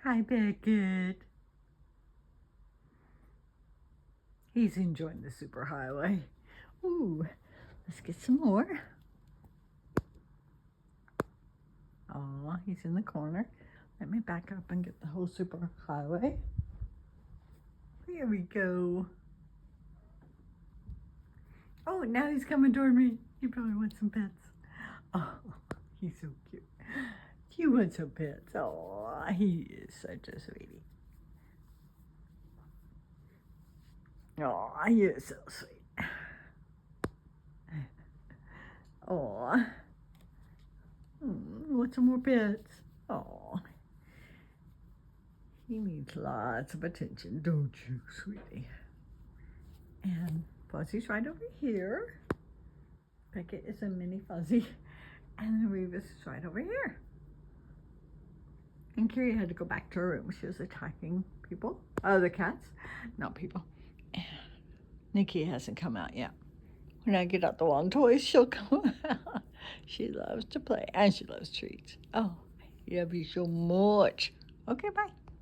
Hi, Bekkit. He's enjoying the superhighway. Ooh, let's get some more. Aw, he's in the corner. Let me back up and get the whole superhighway. There we go. Oh, now he's coming toward me. He probably wants some pets. Oh, he's so cute. You want some pets? Oh, he is such a sweetie. Oh, he is so sweet. Oh, want some more pets? Oh, he needs lots of attention, don't you, sweetie? And Fuzzy's right over here. Bekkit is a mini Fuzzy. And then Revis is right over here. And Carrie had to go back to her room. She was attacking people. The cats, not people. And Nikki hasn't come out yet. When I get out the wall and toys, she'll come out. She loves to play and she loves treats. Oh, I love you so much. Okay, bye.